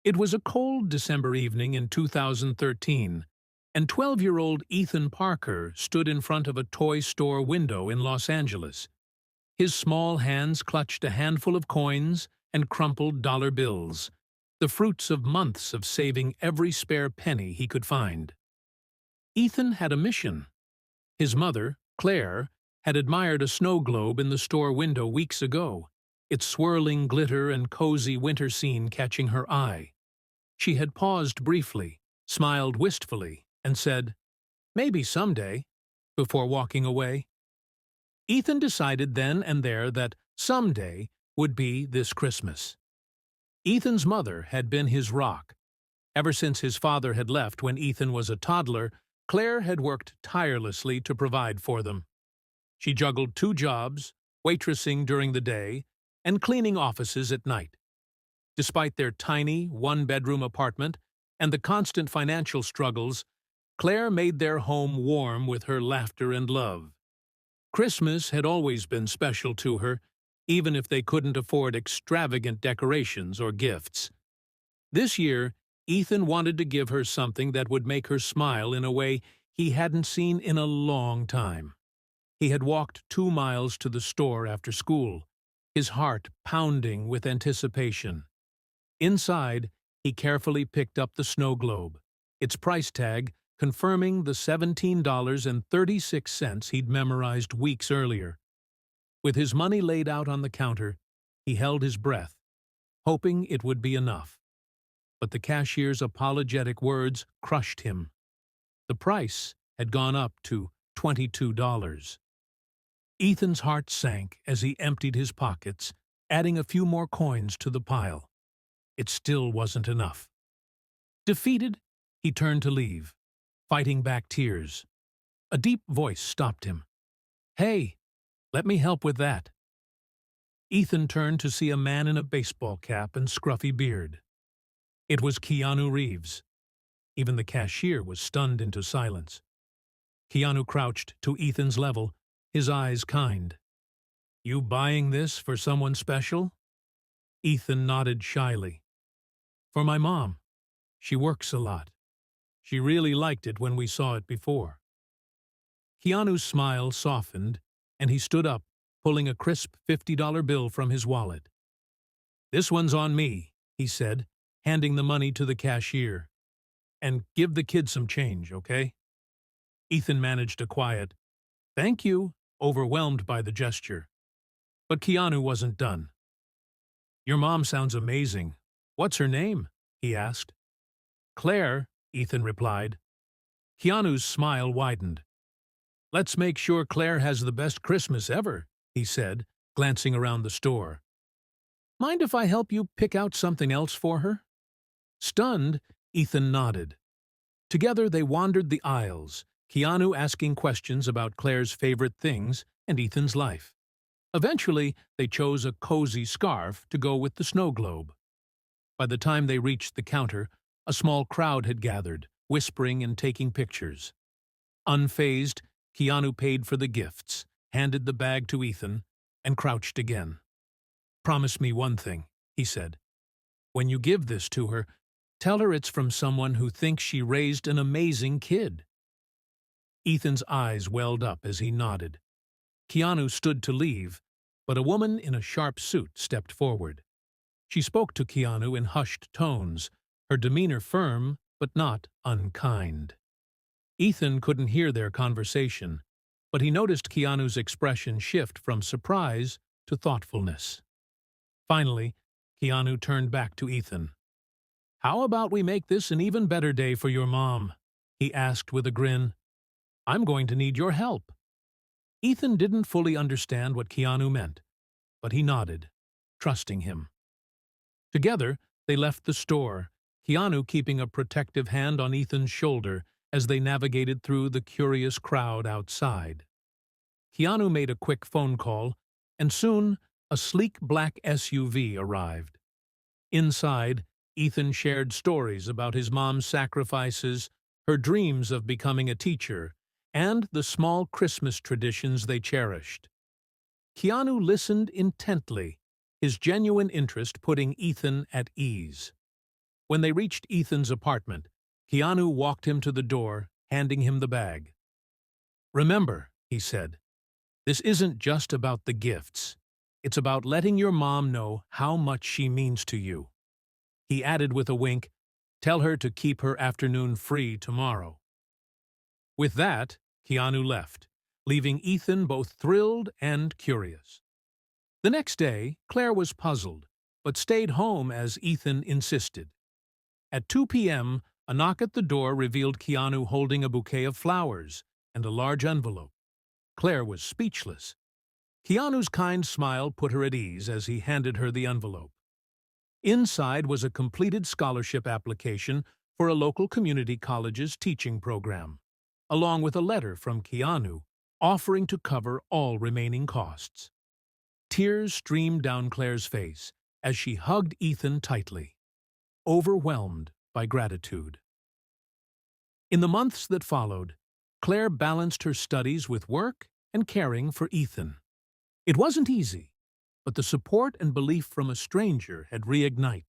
It was a cold December evening in 2013, and 12-year-old Ethan Parker stood in front of a toy store window in Los Angeles. His small hands clutched a handful of coins and crumpled dollar bills, the fruits of months of saving every spare penny he could find. Ethan had a mission. His mother, Claire, had admired a snow globe in the store window weeks ago, its swirling glitter and cozy winter scene catching her eye. She had paused briefly, smiled wistfully, and said, "Maybe someday," before walking away. Ethan decided then and there that someday would be this Christmas. Ethan's mother had been his rock. Ever since his father had left when Ethan was a toddler, Claire had worked tirelessly to provide for them. She juggled 2 jobs, waitressing during the day and cleaning offices at night. Despite their tiny, 1-bedroom apartment and the constant financial struggles, Claire made their home warm with her laughter and love. Christmas had always been special to her, even if they couldn't afford extravagant decorations or gifts. This year, Ethan wanted to give her something that would make her smile in a way he hadn't seen in a long time. He had walked 2 miles to the store after school, his heart pounding with anticipation. Inside, he carefully picked up the snow globe, its price tag confirming the $17.36 he'd memorized weeks earlier. With his money laid out on the counter, he held his breath, hoping it would be enough. But the cashier's apologetic words crushed him. The price had gone up to $22. Ethan's heart sank as he emptied his pockets, adding a few more coins to the pile. It still wasn't enough. Defeated, he turned to leave, fighting back tears. A deep voice stopped him. "Hey, let me help with that." Ethan turned to see a man in a baseball cap and scruffy beard. It was Keanu Reeves. Even the cashier was stunned into silence. Keanu crouched to Ethan's level, his eyes kind. "You buying this for someone special?" Ethan nodded shyly. "For my mom. She works a lot. She really liked it when we saw it before." Keanu's smile softened, and he stood up, pulling a crisp $50 bill from his wallet. "This one's on me," he said, handing the money to the cashier. "And give the kid some change, okay?" Ethan managed a quiet, "Thank you," overwhelmed by the gesture. But Keanu wasn't done. "Your mom sounds amazing. What's her name?" he asked. "Claire," Ethan replied. Keanu's smile widened. "Let's make sure Claire has the best Christmas ever," he said, glancing around the store. "Mind if I help you pick out something else for her?" Stunned, Ethan nodded. Together they wandered the aisles, Keanu asking questions about Claire's favorite things and Ethan's life. Eventually, they chose a cozy scarf to go with the snow globe. By the time they reached the counter, a small crowd had gathered, whispering and taking pictures. Unfazed, Keanu paid for the gifts, handed the bag to Ethan, and crouched again. "Promise me one thing," he said. "When you give this to her, tell her it's from someone who thinks she raised an amazing kid." Ethan's eyes welled up as he nodded. Keanu stood to leave, but a woman in a sharp suit stepped forward. She spoke to Keanu in hushed tones, her demeanor firm but not unkind. Ethan couldn't hear their conversation, but he noticed Keanu's expression shift from surprise to thoughtfulness. Finally, Keanu turned back to Ethan. "How about we make this an even better day for your mom?" he asked with a grin. "I'm going to need your help." Ethan didn't fully understand what Keanu meant, but he nodded, trusting him. Together, they left the store, Keanu keeping a protective hand on Ethan's shoulder as they navigated through the curious crowd outside. Keanu made a quick phone call, and soon a sleek black SUV arrived. Inside, Ethan shared stories about his mom's sacrifices, her dreams of becoming a teacher, and the small Christmas traditions they cherished. Keanu listened intently, his genuine interest putting Ethan at ease. When they reached Ethan's apartment, Keanu walked him to the door, handing him the bag. "Remember," he said, "this isn't just about the gifts. It's about letting your mom know how much she means to you." He added with a wink, "Tell her to keep her afternoon free tomorrow." With that, Keanu left, leaving Ethan both thrilled and curious. The next day, Claire was puzzled, but stayed home as Ethan insisted. At 2 p.m., a knock at the door revealed Keanu holding a bouquet of flowers and a large envelope. Claire was speechless. Keanu's kind smile put her at ease as he handed her the envelope. Inside was a completed scholarship application for a local community college's teaching program, along with a letter from Keanu offering to cover all remaining costs. Tears streamed down Claire's face as she hugged Ethan tightly, overwhelmed by gratitude. In the months that followed, Claire balanced her studies with work and caring for Ethan. It wasn't easy, but the support and belief from a stranger had reignited